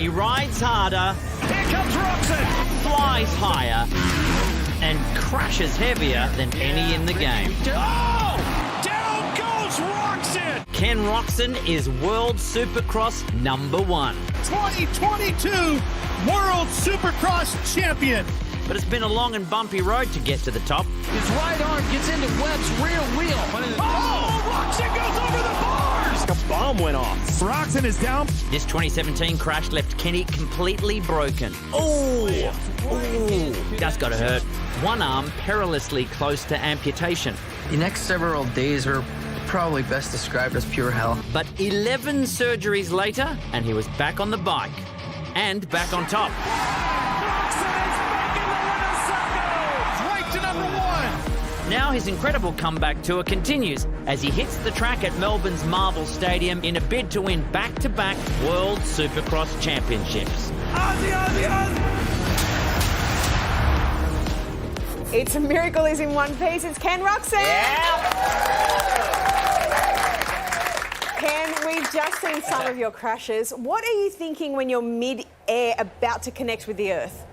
He rides harder, Here comes Roczen. flies higher, and crashes heavier than any in the game. Oh! Down goes Roczen. Ken Roczen is World Supercross #1. 2022 World Supercross Champion. But it's been a long and bumpy road to get to the top. His right arm gets into Webb's rear wheel. Oh! Roczen goes over the bars. A bomb went off. Roczen is down. This 2017 crash left Kenny completely broken. Oh! That's gotta hurt. One arm perilously close to amputation. The next several days were probably best described as pure hell. But 11 surgeries later, and he was back on the bike. And back on top. Right to number 1. Now his incredible comeback tour continues as he hits the track at Melbourne's Marvel Stadium in a bid to win back-to-back World Supercross Championships. Ozzy, Ozzy, Ozzy. It's a miracle is in one piece. It's Ken Roczen. Ken, we've just seen some of your crashes. What are you thinking when you're mid-air about to connect with the earth?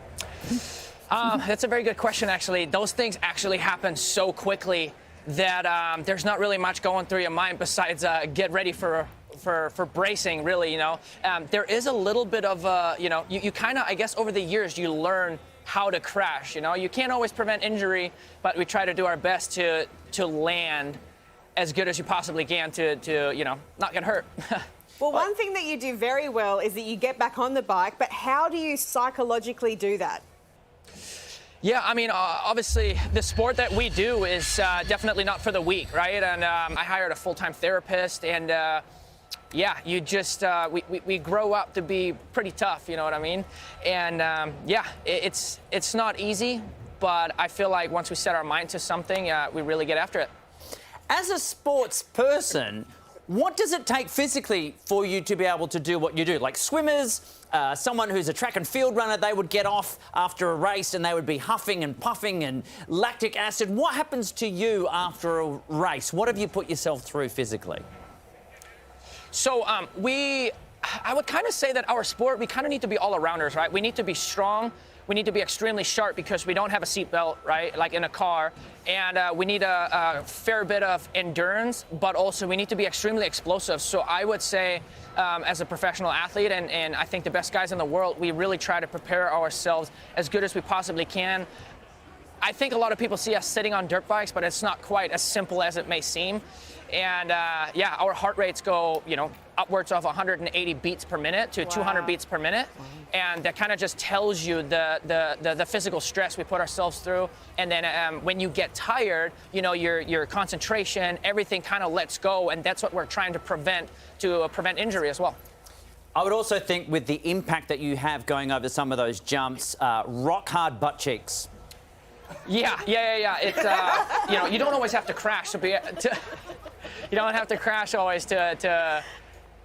That's a very good question, actually. Those things actually happen so quickly that there's not really much going through your mind besides get ready for bracing, really, you know. There is a little bit of, you know, you kind of, I guess, over the years, you learn how to crash, you know. You can't always prevent injury, but we try to do our best to land as good as you possibly can to you know, not get hurt. Well, one thing that you do very well is that you get back on the bike, but how do you psychologically do that? Yeah, I mean, obviously, the sport that we do is definitely not for the weak, right? And I hired a full-time therapist, and yeah, you just, we grow up to be pretty tough, you know what I mean? And yeah, it's not easy, but I feel like once we set our mind to something, we really get after it. As a sports person, what does it take physically for you to be able to do what you do? Like swimmers, someone who's a track and field runner, they would get off after a race and they would be huffing and puffing and lactic acid. What happens to you after a race? What have you put yourself through physically? So I would kind of say that our sport, we kind of need to be all-arounders, right? We need to be strong. We need to be extremely sharp because we don't have a seatbelt, right, like in a car. And we need a fair bit of endurance, but also we need to be extremely explosive. So I would say, as a professional athlete, and I think the best guys in the world, we really try to prepare ourselves as good as we possibly can. I think a lot of people see us sitting on dirt bikes, but it's not quite as simple as it may seem. And yeah, our heart rates go, you know, upwards of 180 beats per minute to 200 beats per minute. And that kind of just tells you the physical stress we put ourselves through. And then when you get tired, you know, your concentration, everything kind of lets go. And that's what we're trying to prevent injury as well. I would also think with the impact that you have going over some of those jumps, rock hard butt cheeks. Yeah. It's you know, you don't always have to crash you don't have to crash always to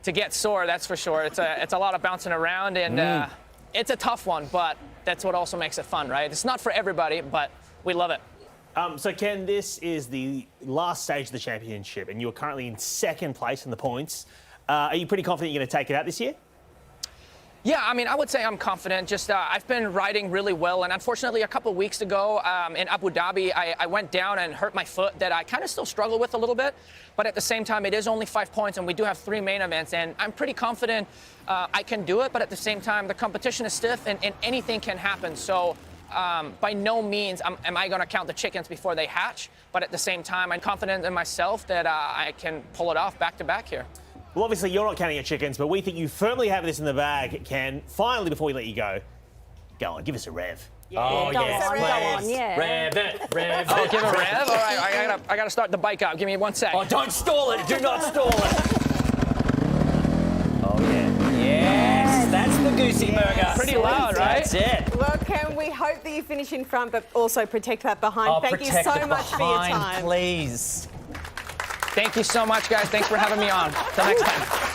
get sore. That's for sure. It's a lot of bouncing around, and it's a tough one. But that's what also makes it fun, right? It's not for everybody, but we love it. So, Ken, this is the last stage of the championship, and you're currently in second place in the points. Are you pretty confident you're going to take it out this year? Yeah, I mean, I would say I'm confident. Just I've been riding really well, and unfortunately, a couple of weeks ago in Abu Dhabi, I went down and hurt my foot that I kind of still struggle with a little bit. But at the same time, it is only 5 points, and we do have 3 main events, and I'm pretty confident I can do it. But at the same time, the competition is stiff, and anything can happen. So by no means am I going to count the chickens before they hatch. But at the same time, I'm confident in myself that I can pull it off back-to-back here. Well, obviously, you're not counting your chickens, but we think you firmly have this in the bag, Ken. Finally, before we let you go on, give us a rev. Yeah, Oh, yes, please. yeah. Rev it. Oh, give a rev? All right, I gotta start the bike up. Give me 1 sec. Oh, don't stall it. Do not stall it. Oh, yeah. Yes, that's the goosey burger. Pretty loud, right? That's it. Well, Ken, we hope that you finish in front, but also protect that behind. Oh, Thank you protect so it much for your behind, time. please. Thank you so much, guys. Thanks for having me on. Till next time.